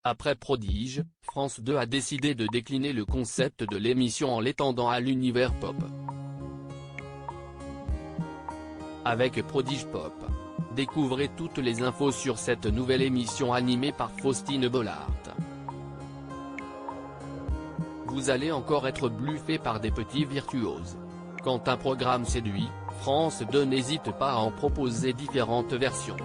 Après Prodige, France 2 a décidé de décliner le concept de l'émission en l'étendant à l'univers pop. Avec Prodige Pop, découvrez toutes les infos sur cette nouvelle émission animée par Faustine Bollaert. Vous allez encore être bluffé par des petits virtuoses. Quand un programme séduit, France 2 n'hésite pas à en proposer différentes versions.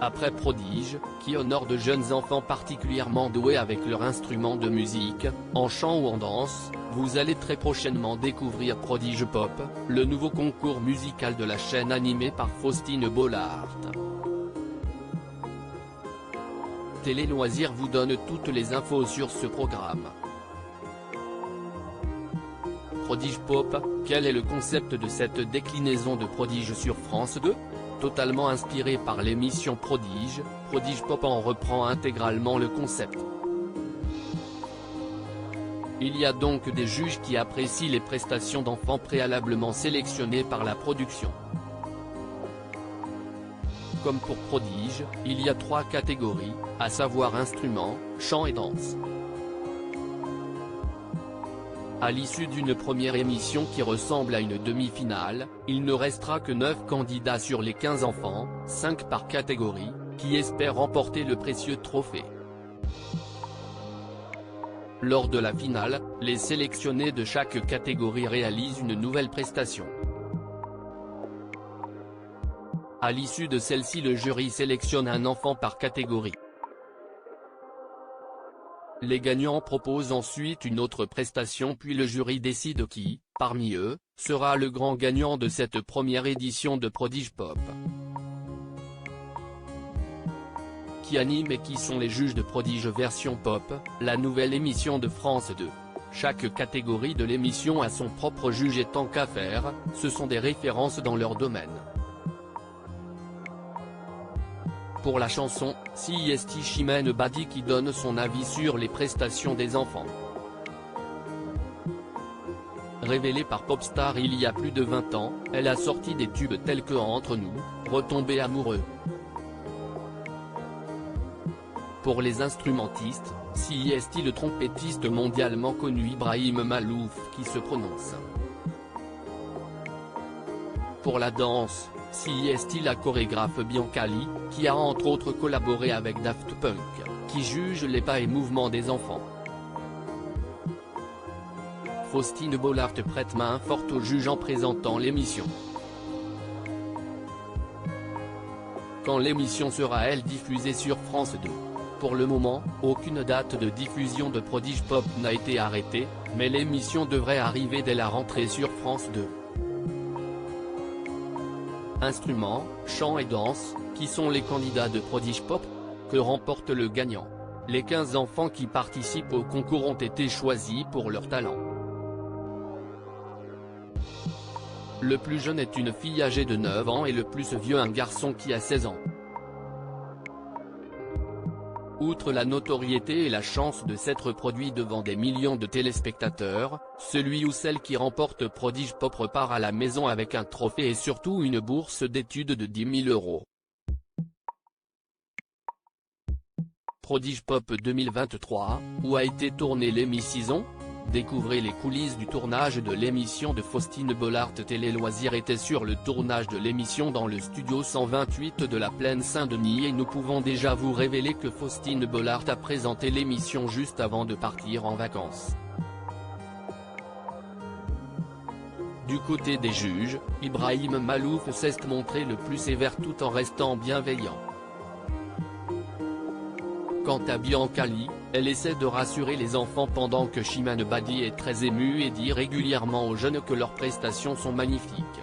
Après Prodige, qui honore de jeunes enfants particulièrement doués avec leur instrument de musique, en chant ou en danse, vous allez très prochainement découvrir Prodige Pop, le nouveau concours musical de la chaîne animée par Faustine Bollaert. Télé Loisirs vous donne toutes les infos sur ce programme. Prodige Pop, quel est le concept de cette déclinaison de Prodige sur France 2 ? Totalement inspiré par l'émission Prodige, Prodige Pop en reprend intégralement le concept. Il y a donc des juges qui apprécient les prestations d'enfants préalablement sélectionnées par la production. Comme pour Prodige, il y a 3 catégories, à savoir instruments, chant et danse. À l'issue d'une première émission qui ressemble à une demi-finale, il ne restera que 9 candidats sur les 15 enfants, 5 par catégorie, qui espèrent remporter le précieux trophée. Lors de la finale, les sélectionnés de chaque catégorie réalisent une nouvelle prestation. À l'issue de celle-ci, le jury sélectionne un enfant par catégorie. Les gagnants proposent ensuite une autre prestation puis le jury décide qui, parmi eux, sera le grand gagnant de cette première édition de Prodige Pop. Qui anime et qui sont les juges de Prodige version Pop, la nouvelle émission de France 2. Chaque catégorie de l'émission a son propre juge et tant qu'à faire, ce sont des références dans leur domaine. Pour la chanson, c'est Chimène Badi qui donne son avis sur les prestations des enfants. Révélée par Popstar il y a plus de 20 ans, elle a sorti des tubes tels que Entre nous, Retomber amoureux. Pour les instrumentistes, c'est le trompettiste mondialement connu Ibrahim Malouf qui se prononce. Pour la danse, c'est la chorégraphe Bianca Lee, qui a entre autres collaboré avec Daft Punk, qui juge les pas et mouvements des enfants. Faustine Bollaert prête main forte au juge en présentant l'émission. Quand l'émission sera-elle diffusée sur France 2 ? Pour le moment, aucune date de diffusion de Prodige Pop n'a été arrêtée, mais l'émission devrait arriver dès la rentrée sur France 2. Instruments, chant et danse, qui sont les candidats de Prodige Pop ? Que remporte le gagnant ? Les 15 enfants qui participent au concours ont été choisis pour leur talent. Le plus jeune est une fille âgée de 9 ans et le plus vieux un garçon qui a 16 ans. Outre la notoriété et la chance de s'être produit devant des millions de téléspectateurs, celui ou celle qui remporte Prodige Pop repart à la maison avec un trophée et surtout une bourse d'études de 10 000 €. Prodige Pop 2023, où a été tournée l'émission ? Découvrez les coulisses du tournage de l'émission de Faustine Bollaert. Télé Loisirs était sur le tournage de l'émission dans le studio 128 de la Plaine Saint-Denis et nous pouvons déjà vous révéler que Faustine Bollaert a présenté l'émission juste avant de partir en vacances. Du côté des juges, Ibrahim Malouf s'est montré le plus sévère tout en restant bienveillant. Quant à Bianca Lee, elle essaie de rassurer les enfants pendant que Chimène Badi est très émue et dit régulièrement aux jeunes que leurs prestations sont magnifiques.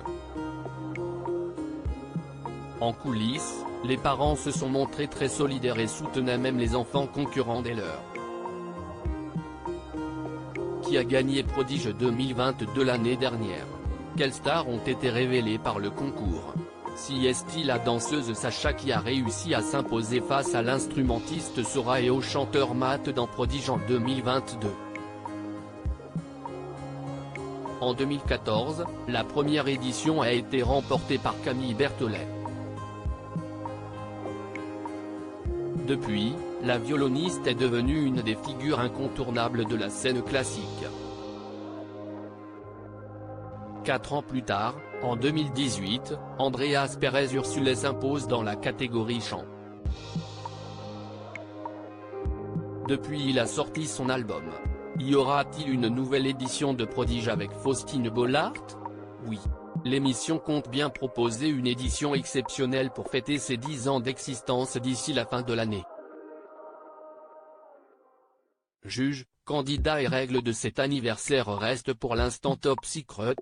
En coulisses, les parents se sont montrés très solidaires et soutenaient même les enfants concurrents des leurs. Qui a gagné Prodige 2022 l'année dernière ? Quelles stars ont été révélées par le concours ? C'est la danseuse Sacha qui a réussi à s'imposer face à l'instrumentiste Sora et au chanteur Matt dans Prodige en 2022. En 2014, la première édition a été remportée par Camille Berthollet. Depuis, la violoniste est devenue une des figures incontournables de la scène classique. 4 ans plus tard, en 2018, Andreas Pérez Ursulé s'impose dans la catégorie chant. Depuis il a sorti son album. Y aura-t-il une nouvelle édition de Prodige avec Faustine Bollaert? Oui. L'émission compte bien proposer une édition exceptionnelle pour fêter ses 10 ans d'existence d'ici la fin de l'année. Juges, candidats et règles de cet anniversaire restent pour l'instant top secret,